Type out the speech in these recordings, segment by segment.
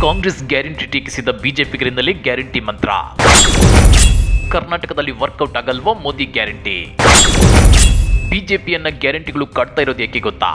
Congress guarantee ಟೀಕಿಸಿದ ಬಿಜೆಪಿಗರಿಂದಲೇ guarantee ಮಂತ್ರ. ಕರ್ನಾಟಕದಲ್ಲಿ workout ಆಗಲ್ವೋ Modi guarantee? ಬಿಜೆಪಿಯನ್ನ ಗ್ಯಾರಂಟಿಗಳು ಕಾಡ್ತಾ ಇರೋದು ಏಕೆ ಗೊತ್ತಾ?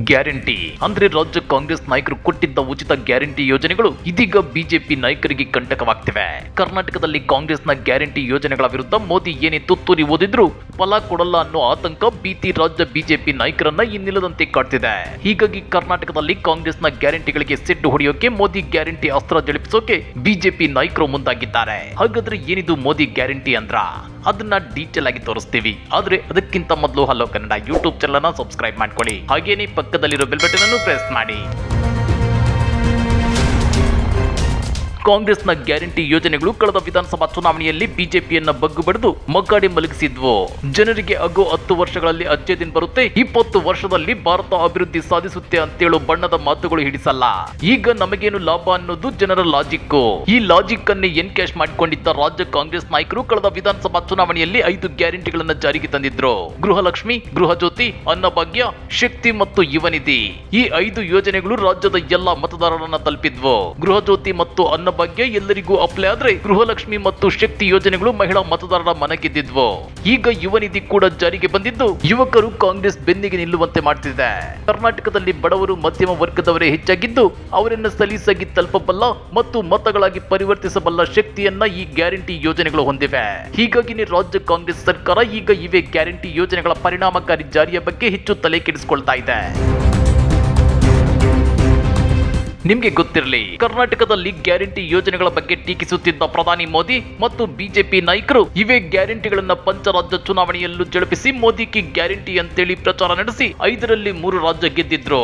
ಗ್ಯಾರಂಟಿ ಅಂದ್ರೆ ರಾಜ್ಯ ಕಾಂಗ್ರೆಸ್ ನಾಯಕರು ಕೊಟ್ಟಿದ್ದ ಉಚಿತ ಗ್ಯಾರಂಟಿ ಯೋಜನೆಗಳು ಇದೀಗ ಬಿಜೆಪಿ ನಾಯಕರಿಗೆ ಕಂಟಕವಾಗ್ತಿವೆ. ಕರ್ನಾಟಕದಲ್ಲಿ ಕಾಂಗ್ರೆಸ್ನ ಗ್ಯಾರಂಟಿ ಯೋಜನೆಗಳ ವಿರುದ್ಧ ಮೋದಿ ಏನೇ ತುತ್ತೂರಿ ಓದಿದ್ರು ಫಲ ಕೊಡಲ್ಲ ಅನ್ನೋ ಆತಂಕ ಭೀತಿ ರಾಜ್ಯ ಬಿಜೆಪಿ ನಾಯಕರನ್ನ ಇನ್ನಿಲ್ಲದಂತೆ ಕಾಡ್ತಿದೆ. ಹೀಗಾಗಿ ಕರ್ನಾಟಕದಲ್ಲಿ ಕಾಂಗ್ರೆಸ್ನ ಗ್ಯಾರಂಟಿಗಳಿಗೆ ಸೆಡ್ಡು ಹೊಡೆಯೋಕೆ ಮೋದಿ ಗ್ಯಾರಂಟಿ ಅಸ್ತ್ರ ಜಳಿಪಿಸೋಕೆ ಬಿಜೆಪಿ ನಾಯಕರು ಮುಂದಾಗಿದ್ದಾರೆ. ಹಾಗಾದ್ರೆ ಏನಿದು ಮೋದಿ ಗ್ಯಾರಂಟಿ ಅಂದ್ರ? ಅದನ್ನ ಡೀಟೇಲ್ ಆಗಿ ತೋರಿಸ್ತೀವಿ. ಆದ್ರೆ ಅದಕ್ಕಿಂತ ಮೊದಲು ಹಲೋ ಕನ್ನಡ ಯೂಟ್ಯೂಬ್ ಚಾನಲ್ ಅನ್ನ ಸಬ್ಸ್ಕ್ರೈಬ್ ಮಾಡ್ಕೊಳ್ಳಿ. ಹಾಗೇನೇ ಪಕ್ಕದಲ್ಲಿರೋ ಬೆಲ್ ಬಟನ್ ಅನ್ನು ಪ್ರೆಸ್ ಮಾಡಿ. ಕಾಂಗ್ರೆಸ್ನ ಗ್ಯಾರಂಟಿ ಯೋಜನೆಗಳು ಕಳೆದ ವಿಧಾನಸಭಾ ಚುನಾವಣೆಯಲ್ಲಿ ಬಿಜೆಪಿಯನ್ನ ಬಗ್ಗು ಬಡಿದು ಮಗ್ಗಾಡಿ ಮಲಗಿಸಿದ್ವು. ಜನರಿಗೆ ಆಗೋ 10 ವರ್ಷಗಳಲ್ಲಿ ಅಚ್ಚೇ ದಿನ ಬರುತ್ತೆ, 20 ವರ್ಷದಲ್ಲಿ ಭಾರತ ಅಭಿವೃದ್ಧಿ ಸಾಧಿಸುತ್ತೆ ಅಂತೇಳೋ ಬಣ್ಣದ ಮಾತುಗಳು ಹಿಡಿಸಲ್ಲ. ಈಗ ನಮಗೇನು ಲಾಭ ಅನ್ನೋದು ಜನರ ಲಾಜಿಕ್. ಈ ಲಾಜಿಕ್ ಅನ್ನೇ ಎನ್ಕ್ಯಾಶ್ ಮಾಡಿಕೊಂಡಿದ್ದ ರಾಜ್ಯ ಕಾಂಗ್ರೆಸ್ ನಾಯಕರು ಕಳೆದ ವಿಧಾನಸಭಾ ಚುನಾವಣೆಯಲ್ಲಿ 5 ಗ್ಯಾರಂಟಿಗಳನ್ನ ಜಾರಿಗೆ ತಂದಿದ್ರು. ಗೃಹಲಕ್ಷ್ಮಿ, ಗೃಹಜ್ಯೋತಿ, ಅನ್ನಭಾಗ್ಯ, ಶಕ್ತಿ ಮತ್ತು ಯುವನಿಧಿ. ಈ 5 ಯೋಜನೆಗಳು ರಾಜ್ಯದ ಎಲ್ಲಾ ಮತದಾರರನ್ನ ತಲುಪಿದ್ವು. ಗೃಹಜ್ಯೋತಿ ಮತ್ತು ಅನ್ನಭಾಗ್ಯ ಎಲ್ಲರಿಗೂ ಅಪ್ಲೈ ಆದ್ರೆ ಗೃಹಲಕ್ಷ್ಮಿ ಮತ್ತು ಶಕ್ತಿ ಯೋಜನೆಗಳು ಮಹಿಳಾ ಮತದಾರರ ಮನ ಗೆದ್ದಿದ್ವು. ಈಗ ಯುವನಿಧಿ ಕೂಡ ಜಾರಿಗೆ ಬಂದಿದ್ದು ಯುವಕರು ಕಾಂಗ್ರೆಸ್ ಬೆನ್ನಿಗೆ ನಿಲ್ಲುವಂತೆ ಮಾಡ್ತಿದೆ. ಕರ್ನಾಟಕದಲ್ಲಿ ಬಡವರು ಮಧ್ಯಮ ವರ್ಗದವರೇ ಹೆಚ್ಚಾಗಿದ್ದು ಅವರನ್ನು ಸಲೀಸಾಗಿ ತಲುಪಬಲ್ಲ ಮತ್ತು ಮತಗಳಾಗಿ ಪರಿವರ್ತಿಸಬಲ್ಲ ಶಕ್ತಿಯನ್ನ ಈ ಗ್ಯಾರಂಟಿ ಯೋಜನೆಗಳು ಹೊಂದಿವೆ. ಹೀಗಾಗಿ ರಾಜ್ಯ ಕಾಂಗ್ರೆಸ್ ಸರ್ಕಾರ ಈಗ ಇವೇ ಗ್ಯಾರಂಟಿ ಯೋಜನೆಗಳ ಪರಿಣಾಮಕಾರಿ ಜಾರಿಯ ಬಗ್ಗೆ ಹೆಚ್ಚು ತಲೆ ಕೆಡಿಸಿಕೊಳ್ತಾ ಇದೆ. ನಿಮ್ಗೆ ಗೊತ್ತಿರಲಿ, ಕರ್ನಾಟಕದಲ್ಲಿ ಗ್ಯಾರಂಟಿ ಯೋಜನೆಗಳ ಬಗ್ಗೆ ಟೀಕಿಸುತ್ತಿದ್ದ ಪ್ರಧಾನಿ ಮೋದಿ ಮತ್ತು ಬಿಜೆಪಿ ನಾಯಕರು ಇವೇ ಗ್ಯಾರಂಟಿಗಳನ್ನ ಪಂಚರಾಜ್ಯ ಚುನಾವಣೆಯಲ್ಲೂ ಜಳಪಿಸಿ ಮೋದಿ ಕಿ ಗ್ಯಾರಂಟಿ ಅಂತೇಳಿ ಪ್ರಚಾರ ನಡೆಸಿ 5ರಲ್ಲಿ 3 ರಾಜ್ಯ ಗೆದ್ದಿದ್ರು.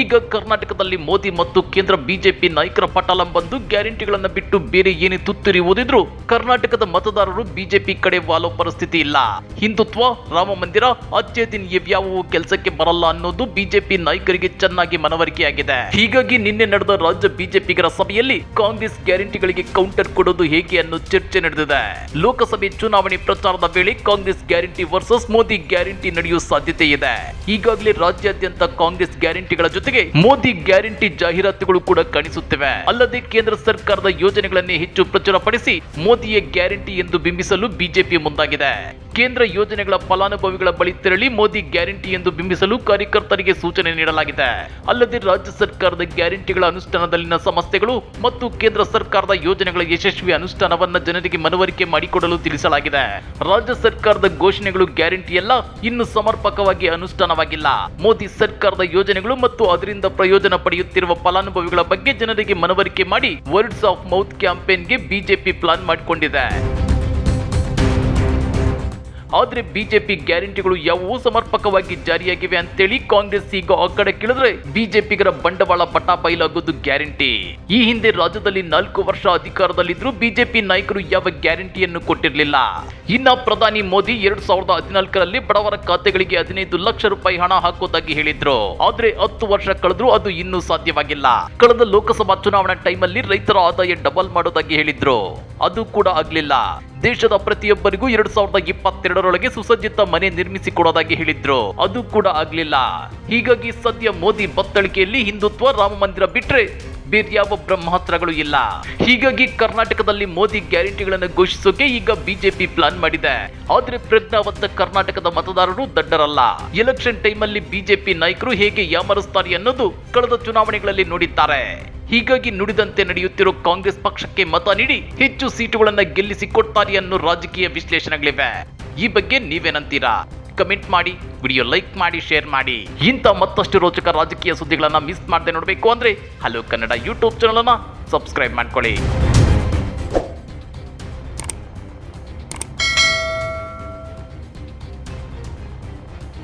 ಈಗ ಕರ್ನಾಟಕದಲ್ಲಿ ಮೋದಿ ಮತ್ತು ಕೇಂದ್ರ ಬಿಜೆಪಿ ನಾಯಕರ ಪಟಾಲಂ ಬಂದು ಗ್ಯಾರಂಟಿಗಳನ್ನ ಬಿಟ್ಟು ಬೇರೆ ಏನೇ ತುತ್ತೂರಿ ಓದಿದ್ರು ಕರ್ನಾಟಕದ ಮತದಾರರು ಬಿಜೆಪಿ ಕಡೆ ವಾಲೋ ಪರಿಸ್ಥಿತಿ ಇಲ್ಲ. ಹಿಂದುತ್ವ, ರಾಮ ಮಂದಿರ, ಅಚ್ಚೇ ದಿನ್ ಇವ್ಯಾವುವು ಕೆಲಸಕ್ಕೆ ಬರಲ್ಲ ಅನ್ನೋದು ಬಿಜೆಪಿ ನಾಯಕರಿಗೆ ಚೆನ್ನಾಗಿ ಮನವರಿಕೆಯಾಗಿದೆ. ಹೀಗಾಗಿ ನಿನ್ನೆ ನಡೆದ ರಾಜ್ಯ ಬಿಜೆಪಿಗರ ಸಭೆಯಲ್ಲಿ ಕಾಂಗ್ರೆಸ್ ಗ್ಯಾರಂಟಿಗಳಿಗೆ ಕೌಂಟರ್ ಕೊಡೋದು ಹೇಗೆ ಅನ್ನೋ ಚರ್ಚೆ ನಡೆದಿದೆ. ಲೋಕಸಭೆ ಚುನಾವಣೆ ಪ್ರಚಾರದ ವೇಳೆ Congress guarantee versus Modi guarantee ನಡೆಯುವ ಸಾಧ್ಯತೆ ಇದೆ. ಈಗಾಗಲೇ ರಾಜ್ಯಾದ್ಯಂತ ಕಾಂಗ್ರೆಸ್ ಗ್ಯಾರಂಟಿಗಳ ಜೊತೆಗೆ ಮೋದಿ ಗ್ಯಾರಂಟಿ ಜಾಹೀರಾತುಗಳು ಕೂಡ ಕಾಣಿಸುತ್ತಿವೆ. ಅಲ್ಲದೆ ಕೇಂದ್ರ ಸರ್ಕಾರದ ಯೋಜನೆಗಳನ್ನೇ ಹೆಚ್ಚು ಪ್ರಚುರಪಡಿಸಿ ಮೋದಿಯ ಗ್ಯಾರಂಟಿ ಎಂದು ಬಿಂಬಿಸಲು ಬಿಜೆಪಿ ಮುಂದಾಗಿದೆ. ಕೇಂದ್ರ ಯೋಜನೆಗಳ ಫಲಾನುಭವಿಗಳ ಬಳಿ ತೆರಳಿ ಮೋದಿ ಗ್ಯಾರಂಟಿ ಎಂದು ಬಿಂಬಿಸಲು ಕಾರ್ಯಕರ್ತರಿಗೆ ಸೂಚನೆ ನೀಡಲಾಗಿದೆ. ಅಲ್ಲದೆ ರಾಜ್ಯ ಸರ್ಕಾರದ ಗ್ಯಾರಂಟಿಗಳ ಅನುಷ್ಠಾನದಲ್ಲಿನ ಸಮಸ್ಯೆಗಳು ಮತ್ತು ಕೇಂದ್ರ ಸರ್ಕಾರದ ಯೋಜನೆಗಳ ಯಶಸ್ವಿ ಅನುಷ್ಠಾನವನ್ನ ಜನರಿಗೆ ಮನವರಿಕೆ ಮಾಡಿಕೊಡಲು ತಿಳಿಸಲಾಗಿದೆ. ರಾಜ್ಯ ಸರ್ಕಾರದ ಘೋಷಣೆಗಳು ಗ್ಯಾರಂಟಿಯಲ್ಲ, ಇನ್ನು ಸಮರ್ಪಕವಾಗಿ ಅನುಷ್ಠಾನವಾಗಿಲ್ಲ. ಮೋದಿ ಸರ್ಕಾರದ ಯೋಜನೆಗಳು ಮತ್ತು ಅದರಿಂದ ಪ್ರಯೋಜನ ಪಡೆಯುತ್ತಿರುವ ಫಲಾನುಭವಿಗಳ ಬಗ್ಗೆ ಜನರಿಗೆ ಮನವರಿಕೆ ಮಾಡಿ ವರ್ಡ್ಸ್ ಆಫ್ ಮೌತ್ ಕ್ಯಾಂಪೇನ್ಗೆ ಬಿಜೆಪಿ ಪ್ಲಾನ್ ಮಾಡಿಕೊಂಡಿದೆ. ಆದ್ರೆ ಬಿಜೆಪಿ ಗ್ಯಾರಂಟಿಗಳು ಯಾವುವು ಸಮರ್ಪಕವಾಗಿ ಜಾರಿಯಾಗಿವೆ ಅಂತೇಳಿ ಕಾಂಗ್ರೆಸ್ ಈಗ ಆ ಕಡೆ ಕೇಳಿದ್ರೆ ಬಿಜೆಪಿಗರ ಬಂಡವಾಳ ಬಟಾಬೈಲಾಗೋದು ಗ್ಯಾರಂಟಿ. ಈ ಹಿಂದೆ ರಾಜ್ಯದಲ್ಲಿ 4 ವರ್ಷ ಅಧಿಕಾರದಲ್ಲಿದ್ರು ಬಿಜೆಪಿ ನಾಯಕರು ಯಾವ ಗ್ಯಾರಂಟಿಯನ್ನು ಕೊಟ್ಟಿರಲಿಲ್ಲ. ಇನ್ನ ಪ್ರಧಾನಿ ಮೋದಿ 2014ರಲ್ಲಿ ಬಡವರ ಖಾತೆಗಳಿಗೆ 15 ಲಕ್ಷ ರೂಪಾಯಿ ಹಣ ಹಾಕೋದಾಗಿ ಹೇಳಿದ್ರು. ಆದ್ರೆ 10 ವರ್ಷ ಕಳೆದ್ರು ಅದು ಇನ್ನೂ ಸಾಧ್ಯವಾಗಿಲ್ಲ. ಕಳೆದ ಲೋಕಸಭಾ ಚುನಾವಣಾ ಟೈಮಲ್ಲಿ ರೈತರ ಆದಾಯ ಡಬಲ್ ಮಾಡೋದಾಗಿ ಹೇಳಿದ್ರು, ಅದು ಕೂಡ ಆಗ್ಲಿಲ್ಲ. ದೇಶದ ಪ್ರತಿಯೊಬ್ಬರಿಗೂ 2022ರೊಳಗೆ ಸುಸಜ್ಜಿತ ಮನೆ ನಿರ್ಮಿಸಿ ಕೊಡೋದಾಗಿ ಹೇಳಿದ್ರು, ಅದು ಕೂಡ ಆಗ್ಲಿಲ್ಲ. ಹೀಗಾಗಿ ಸದ್ಯ ಮೋದಿ ಬತ್ತಳಿಕೆಯಲ್ಲಿ ಹಿಂದುತ್ವ, ರಾಮ ಮಂದಿರ ಬಿಟ್ರೆ ಬೇರ್ಯಾವ ಬ್ರಹ್ಮಾಸ್ತ್ರಗಳು ಇಲ್ಲ. ಹೀಗಾಗಿ ಕರ್ನಾಟಕದಲ್ಲಿ ಮೋದಿ ಗ್ಯಾರಂಟಿಗಳನ್ನು ಘೋಷಿಸೋಕೆ ಈಗ ಬಿಜೆಪಿ ಪ್ಲಾನ್ ಮಾಡಿದೆ. ಆದ್ರೆ ಪ್ರಜ್ಞಾವಂತ ಕರ್ನಾಟಕದ ಮತದಾರರು ದಡ್ಡರಲ್ಲ. ಎಲೆಕ್ಷನ್ ಟೈಮಲ್ಲಿ ಬಿಜೆಪಿ ನಾಯಕರು ಹೇಗೆ ಯಾಮರಿಸ್ತಾರೆ ಅನ್ನೋದು ಕಳೆದ ಚುನಾವಣೆಗಳಲ್ಲಿ ನೋಡಿದ್ದಾರೆ. ಹೀಗಾಗಿ ನುಡಿದಂತೆ ನಡೆಯುತ್ತಿರೋ ಕಾಂಗ್ರೆಸ್ ಪಕ್ಷಕ್ಕೆ ಮತ ನೀಡಿ ಹೆಚ್ಚು ಸೀಟುಗಳನ್ನ ಗೆಲ್ಲಿಸಿ ಕೊಡ್ತಾರೆ ಅನ್ನೋ ರಾಜಕೀಯ ವಿಶ್ಲೇಷಣೆಗಳಿವೆ. ಈ ಬಗ್ಗೆ ನೀವೇನಂತೀರಾ? ಕಮೆಂಟ್ ಮಾಡಿ, ವಿಡಿಯೋ ಲೈಕ್ ಮಾಡಿ, ಶೇರ್ ಮಾಡಿ. ಇಂಥ ಮತ್ತಷ್ಟು ರೋಚಕ ರಾಜಕೀಯ ಸುದ್ದಿಗಳನ್ನ ಮಿಸ್ ಮಾಡದೆ ನೋಡಬೇಕು ಅಂದ್ರೆ ಹಲೋ ಕನ್ನಡ ಯೂಟ್ಯೂಬ್ ಚಾನಲ್ ಅನ್ನ ಸಬ್ಸ್ಕ್ರೈಬ್ ಮಾಡ್ಕೊಳ್ಳಿ.